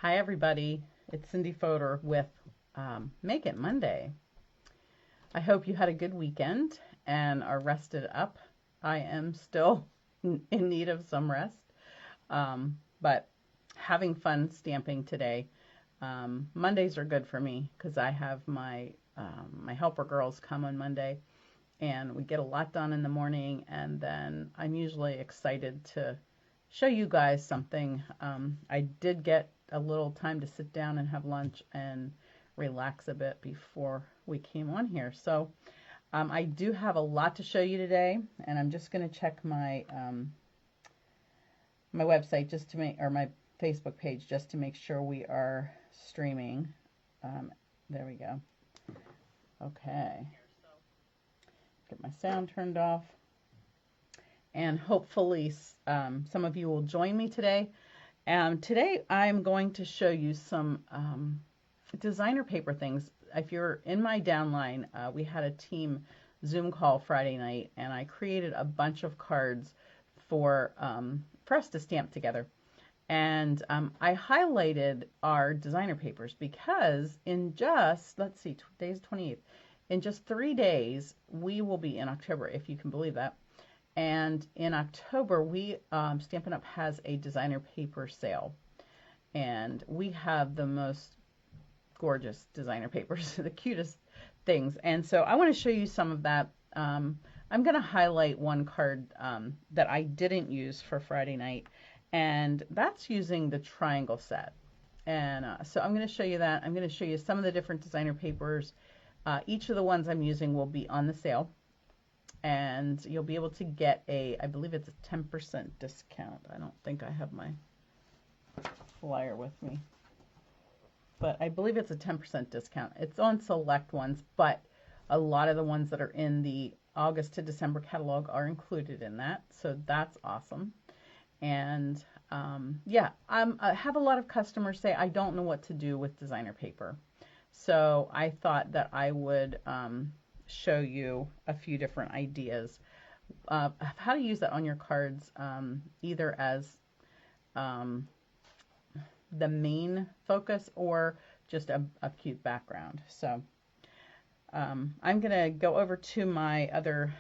Hi, everybody. It's Cindy Fodor with Make It Monday. I hope you had a good weekend and are rested up. I am still in need of some rest, but having fun stamping today. Mondays are good for me because I have my helper girls come on Monday, and we get a lot done in the morning, and then I'm usually excited to show you guys something. I did get a little time to sit down and have lunch and relax a bit before we came on here. So I do have a lot to show you today, and I'm just going to check my website just to make, or my Facebook page just to make sure we are streaming. There we go. Okay. Get my sound turned off. And hopefully some of you will join me today. Today I'm going to show you some designer paper things. If you're in my downline, we had a team Zoom call Friday night, and I created a bunch of cards for us to stamp together. And I highlighted our designer papers because in just, let's see, today's 28th. In just 3 days, we will be in October, if you can believe that. And in October, Stampin' Up! Has a designer paper sale. And we have the most gorgeous designer papers, the cutest things. And so I want to show you some of that. I'm going to highlight one card that I didn't use for Friday night, and that's using the triangle set. And so I'm going to show you that. I'm going to show you some of the different designer papers. Each of the ones I'm using will be on the sale, and you'll be able to get I believe it's a 10% discount. I don't think I have my flyer with me, but I believe it's a 10% discount. It's on select ones, but a lot of the ones that are in the August to December catalog are included in that, so that's awesome. And yeah, I have a lot of customers say, I don't know what to do with designer paper. So I thought that I would show you a few different ideas of how to use that on your cards, either as the main focus or just a cute background. So I'm going to go over to my other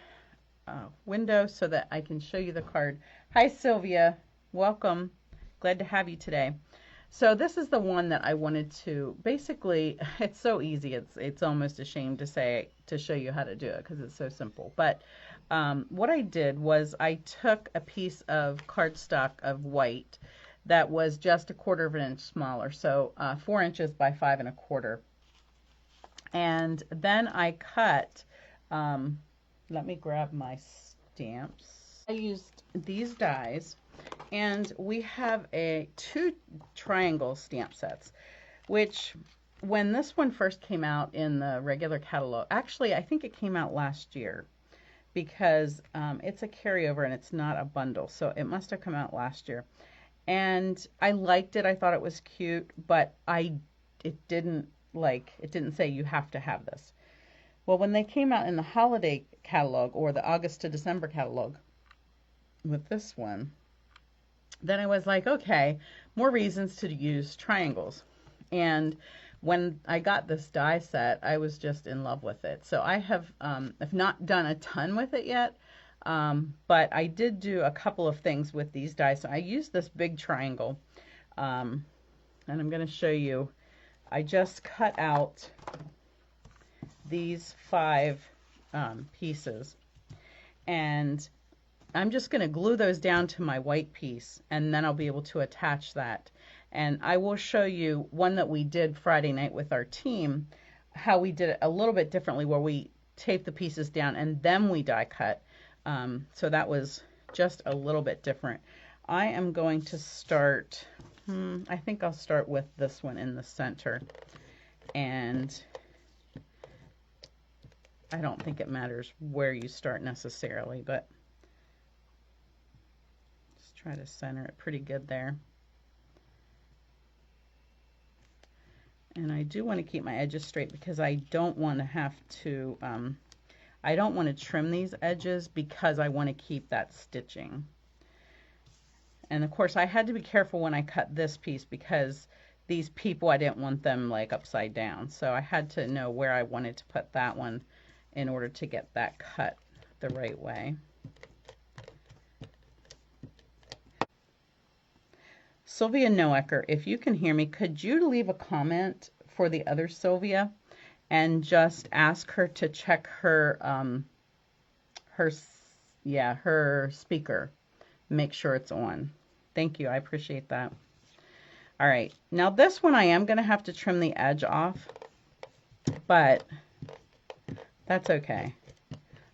window so that I can show you the card. Hi, Sylvia. Welcome. Glad to have you today. So this is the one that I wanted to, basically, it's so easy, it's almost a shame to show you how to do it because it's so simple. But what I did was I took a piece of cardstock of white that was just 1/4 of an inch smaller, so 4 inches by 5 1/4. And then I cut, let me grab my stamps. I used these dies. And we have 2 triangle stamp sets, which when this one first came out in the regular catalog, actually I think it came out last year because it's a carryover and it's not a bundle, so it must have come out last year. And I liked it. I thought it was cute, but it didn't say you have to have this. Well, when they came out in the holiday catalog or the August to December catalog with this one, then I was like, okay, more reasons to use triangles. And when I got this die set, I was just in love with it. So I have not done a ton with it yet, but I did do a couple of things with these dies. So I used this big triangle, and I'm going to show you. I just cut out these 5 pieces, and I'm just going to glue those down to my white piece, and then I'll be able to attach that. And I will show you one that we did Friday night with our team, how we did it a little bit differently, where we taped the pieces down and then we die cut. So that was just a little bit different. I am going to start, I think I'll start with this one in the center. And I don't think it matters where you start necessarily, but try to center it pretty good there. And I do want to keep my edges straight because I don't want to have to, I don't want to trim these edges because I want to keep that stitching. And of course I had to be careful when I cut this piece because these people, I didn't want them like upside down. So I had to know where I wanted to put that one in order to get that cut the right way. Sylvia Noecker, if you can hear me, could you leave a comment for the other Sylvia and just ask her to check her her speaker, make sure it's on. Thank you, I appreciate that. All right, now this one I am going to have to trim the edge off, but that's okay.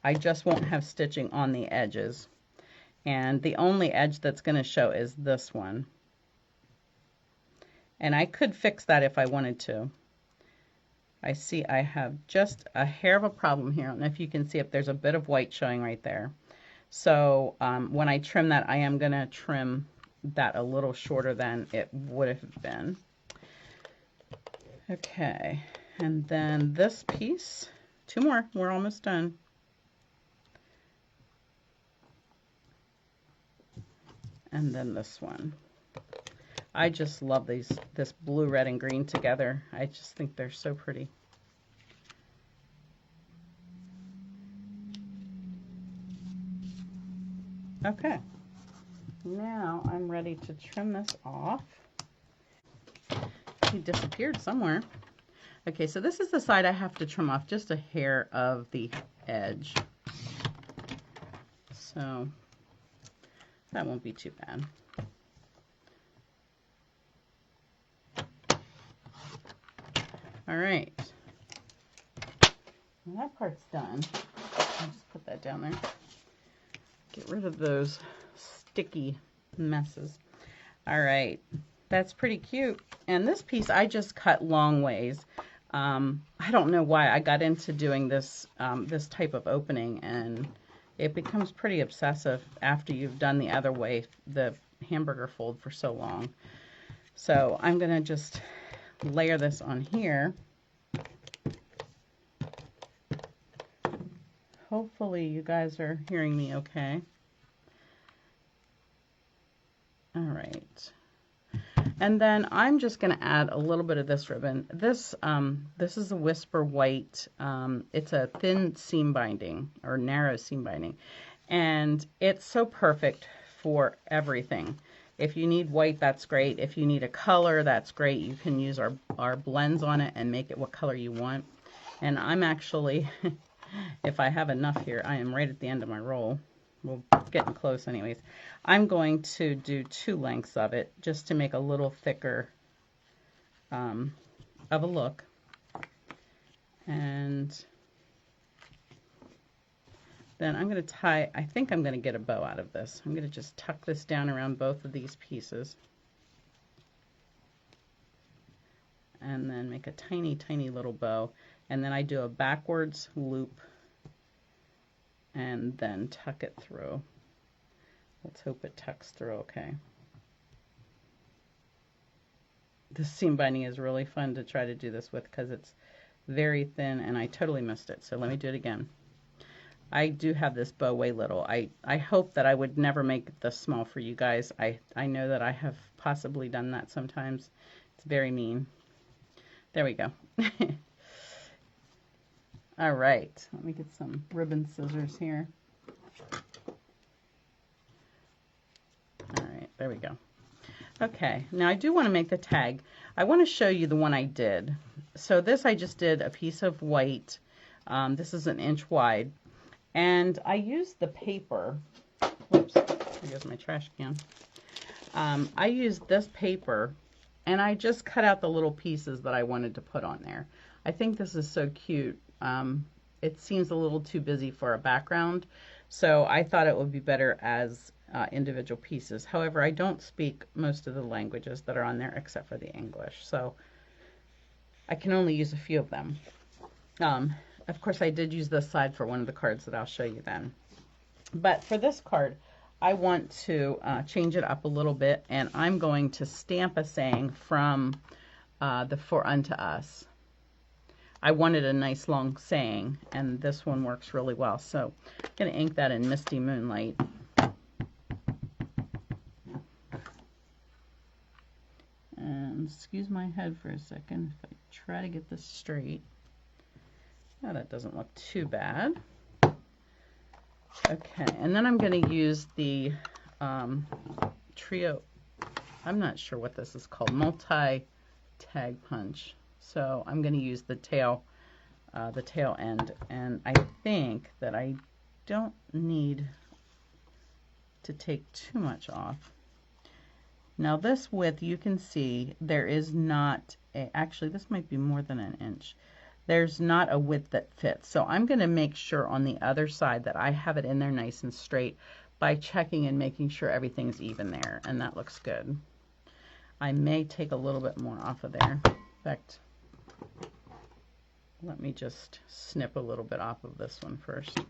I just won't have stitching on the edges, and the only edge that's going to show is this one. And I could fix that if I wanted to. I see I have just a hair of a problem here. I don't know if you can see if there's a bit of white showing right there. So when I trim that, I am going to trim that a little shorter than it would have been. Okay, and then this piece, 2 more, we're almost done. And then this one. I just love this blue, red, and green together. I just think they're so pretty. Okay, now I'm ready to trim this off. He disappeared somewhere. Okay, so this is the side I have to trim off, just a hair of the edge. So that won't be too bad. All right, well, that part's done. I'll just put that down there. Get rid of those sticky messes. All right, that's pretty cute. And this piece I just cut long ways. I don't know why I got into doing this this type of opening, and it becomes pretty obsessive after you've done the other way, the hamburger fold, for so long. So I'm gonna just layer this on here. Hopefully you guys are hearing me okay. All right. And then I'm just going to add a little bit of this ribbon. This is a Whisper White. It's a thin seam binding, or narrow seam binding. And it's so perfect for everything. If you need white, that's great. If you need a color, that's great. You can use our blends on it and make it what color you want. And I'm actually, if I have enough here, I am right at the end of my roll. We're getting close anyways. I'm going to do 2 lengths of it just to make a little thicker of a look. And then I'm going to tie, I think I'm going to get a bow out of this. I'm going to just tuck this down around both of these pieces. And then make a tiny, tiny little bow. And then I do a backwards loop and then tuck it through. Let's hope it tucks through okay. This seam binding is really fun to try to do this with because it's very thin and I totally missed it. So let me do it again. I do have this bow way little. I hope that I would never make it this small for you guys. I know that I have possibly done that sometimes. It's very mean. There we go. All right, let me get some ribbon scissors here. All right, there we go. Okay, now I do want to make the tag. I want to show you the one I did. So this I just did a piece of white. This is 1 inch wide. And I used the paper. Whoops, there goes my trash can. I used this paper and I just cut out the little pieces that I wanted to put on there. I think this is so cute. It seems a little too busy for a background, so I thought it would be better as individual pieces. However, I don't speak most of the languages that are on there except for the English, so I can only use a few of them. Of course, I did use this side for one of the cards that I'll show you then. But for this card, I want to change it up a little bit, and I'm going to stamp a saying from the For Unto Us. I wanted a nice long saying, and this one works really well. So I'm going to ink that in Misty Moonlight. And excuse my head for a second if I try to get this straight. Now that doesn't look too bad. Okay, and then I'm going to use the trio. I'm not sure what this is called, multi-tag punch. So I'm going to use the tail end, and I think that I don't need to take too much off. Now this width, you can see there is not a, actually this might be more than an inch. There's not a width that fits. So I'm going to make sure on the other side that I have it in there nice and straight by checking and making sure everything's even there, and that looks good. I may take a little bit more off of there. In fact, let me just snip a little bit off of this one first.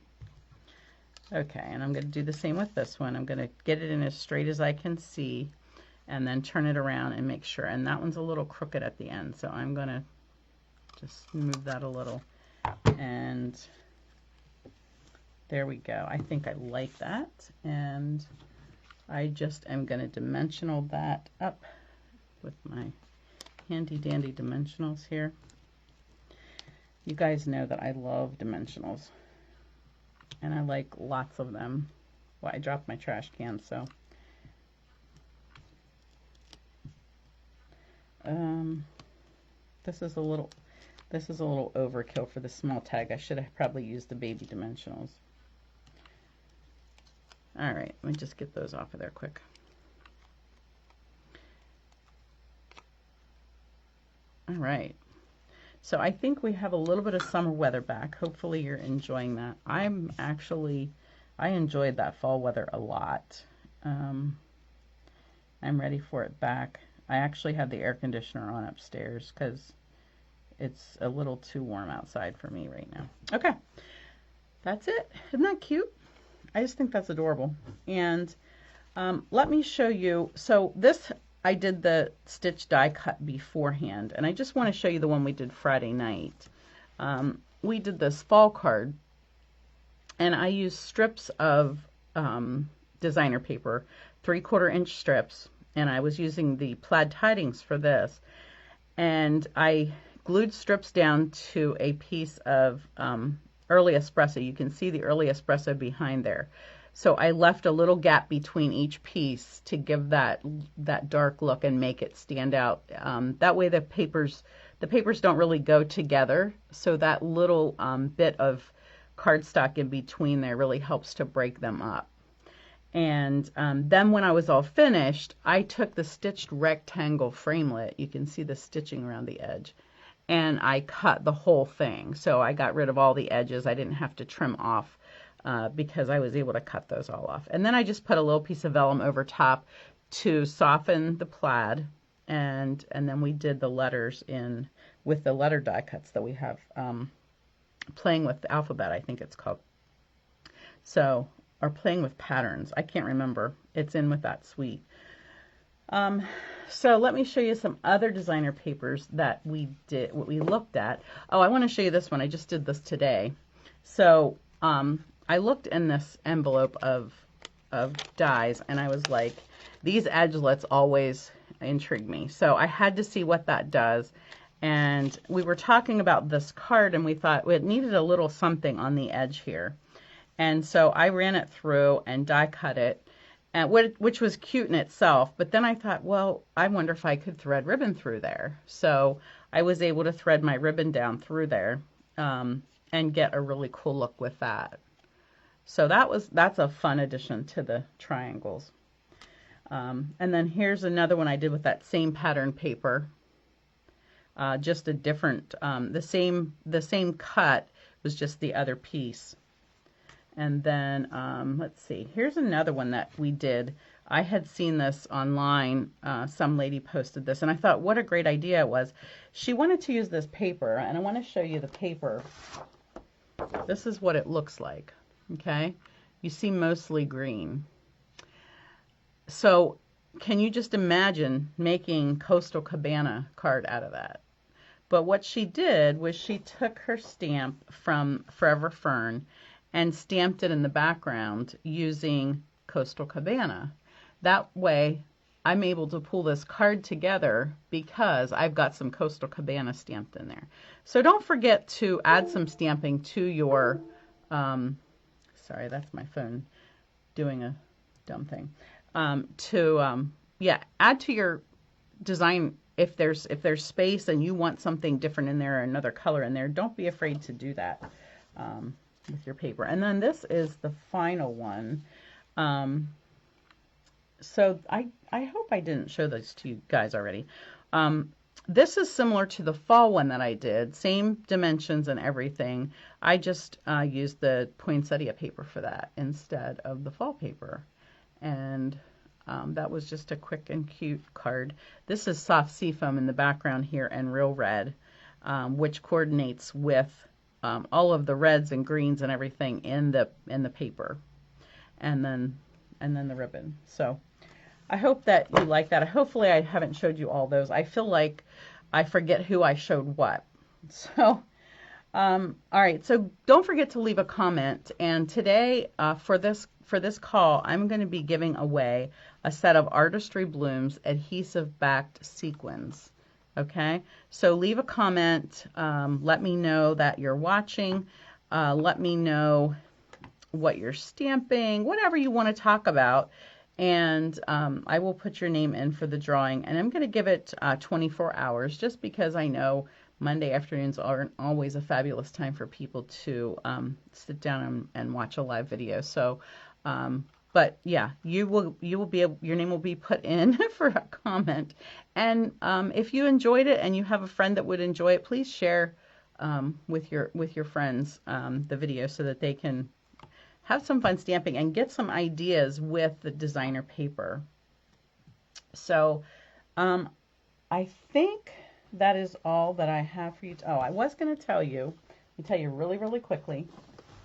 Okay, and I'm going to do the same with this one. I'm going to get it in as straight as I can see and then turn it around and make sure. And that one's a little crooked at the end, so I'm going to just move that a little. And there we go. I think I like that. And I just am going to dimensional that up with my handy dandy dimensionals here. You guys know that I love dimensionals, and I like lots of them. Well, I dropped my trash can, so this is a little overkill for the small tag. I should have probably used the baby dimensionals. All right, let me just get those off of there quick. All right. So I think we have a little bit of summer weather back. Hopefully you're enjoying that. I enjoyed that fall weather a lot. I'm ready for it back. I actually have the air conditioner on upstairs because it's a little too warm outside for me right now. Okay, that's it. Isn't that cute? I just think that's adorable. And let me show you. So this, I did the stitch die cut beforehand, and I just want to show you the one we did Friday night. We did this fall card, and I used strips of designer paper, 3/4 inch strips, and I was using the plaid tidings for this. And I glued strips down to a piece of early espresso. You can see the early espresso behind there. So I left a little gap between each piece to give that dark look and make it stand out. That way the papers don't really go together. So that little bit of cardstock in between there really helps to break them up. And then when I was all finished, I took the stitched rectangle framelit. You can see the stitching around the edge. And I cut the whole thing. So I got rid of all the edges. I didn't have to trim off. Because I was able to cut those all off. And then I just put a little piece of vellum over top to soften the plaid, and then we did the letters in with the letter die cuts that we have, playing with the alphabet, I think it's called. So, or playing with patterns, I can't remember. It's in with that suite. So let me show you some other designer papers that we did, what we looked at. Oh, I want to show you this one. I just did this today. So, I looked in this envelope of dies, and I was like, these edgelets always intrigue me. So I had to see what that does. And we were talking about this card, and we thought it needed a little something on the edge here. And so I ran it through and die cut it, which was cute in itself. But then I thought, well, I wonder if I could thread ribbon through there. So I was able to thread my ribbon down through there and get a really cool look with that. So that's a fun addition to the triangles. And then here's another one I did with that same pattern paper. Just a different, the same cut was just the other piece. And then let's see, here's another one that we did. I had seen this online. Some lady posted this, and I thought what a great idea it was. She wanted to use this paper, and I want to show you the paper. This is what it looks like. Okay, you see mostly green. So can you just imagine making Coastal Cabana card out of that? But what she did was she took her stamp from Forever Fern and stamped it in the background using Coastal Cabana. That way I'm able to pull this card together because I've got some Coastal Cabana stamped in there. So don't forget to add some stamping to your, sorry, that's my phone doing a dumb thing, yeah, add to your design. If there's space and you want something different in there or another color in there, don't be afraid to do that with your paper. And then this is the final one. So I hope I didn't show this to you guys already. This is similar to the fall one that I did, same dimensions and everything. I just used the poinsettia paper for that instead of the fall paper. And that was just a quick and cute card. This is soft seafoam in the background here and real red, which coordinates with all of the reds and greens and everything in the paper, and then the ribbon. So I hope that you like that. Hopefully I haven't showed you all those. I feel like I forget who I showed what. So all right, so don't forget to leave a comment. And today for this call, I'm going to be giving away a set of Artistry Blooms adhesive backed sequins. Okay, so leave a comment. Let me know that you're watching. Let me know what you're stamping, whatever you want to talk about. And I will put your name in for the drawing. And I'm going to give it 24 hours just because I know Monday afternoons aren't always a fabulous time for people to sit down and watch a live video. So, but yeah, you will be your name will be put in for a comment. And if you enjoyed it and you have a friend that would enjoy it, please share with your friends the video so that they can have some fun stamping and get some ideas with the designer paper. So, I think that is all that I have for you. Oh, I was going to tell you, let me tell you really, really quickly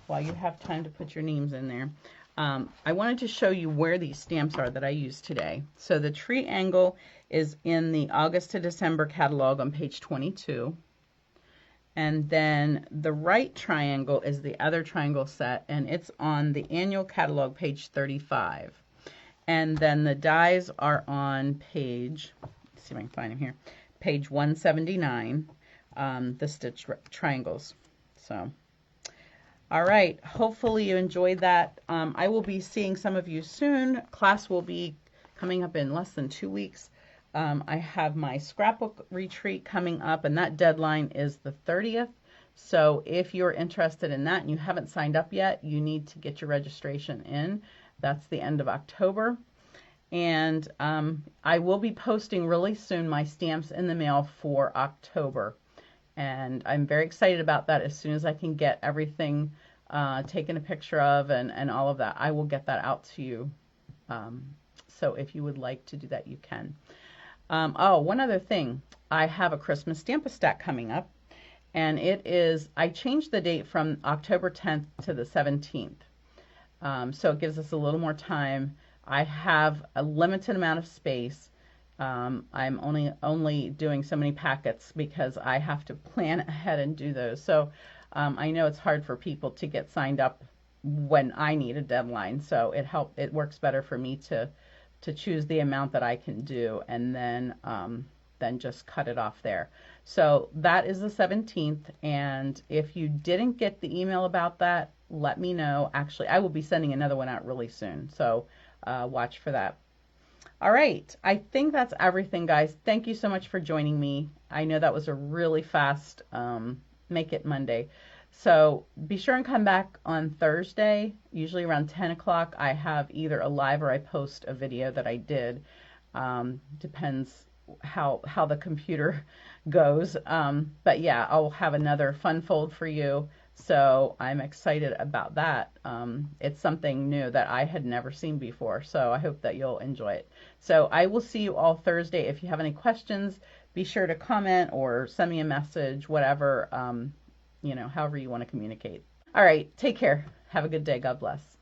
while you have time to put your names in there. I wanted to show you where these stamps are that I used today. So the triangle is in the August to December catalog on page 22. And then the right triangle is the other triangle set, and it's on the annual catalog, page 35. And then the dies are on page, let's see if I can find them here, page 179, the stitched triangles. So, all right, hopefully you enjoyed that. I will be seeing some of you soon. Class will be coming up in less than 2 weeks. I have my scrapbook retreat coming up, and that deadline is the 30th. So if you're interested in that and you haven't signed up yet, you need to get your registration in. That's the end of October. And I will be posting really soon my stamps in the mail for October. And I'm very excited about that. As soon as I can get everything taken a picture of and all of that, I will get that out to you. So if you would like to do that, you can. Oh, one other thing. I have a Christmas Stamp-A-Stack coming up, and it is, I changed the date from October 10th to the 17th. So it gives us a little more time. I have a limited amount of space. I'm only doing so many packets because I have to plan ahead and do those. So I know it's hard for people to get signed up when I need a deadline. So it works better for me to choose the amount that I can do and then just cut it off there. So that is the 17th, and if you didn't get the email about that, let me know. Actually, I will be sending another one out really soon, so watch for that. All right, I think that's everything, guys. Thank you so much for joining me. I know that was a really fast Make It Monday. So be sure and come back on Thursday, usually around 10 o'clock. I have either a live or I post a video that I did. Depends how the computer goes. But yeah, I'll have another fun fold for you. So I'm excited about that. It's something new that I had never seen before. So I hope that you'll enjoy it. So I will see you all Thursday. If you have any questions, be sure to comment or send me a message, whatever. However you want to communicate. All right, take care. Have a good day. God bless.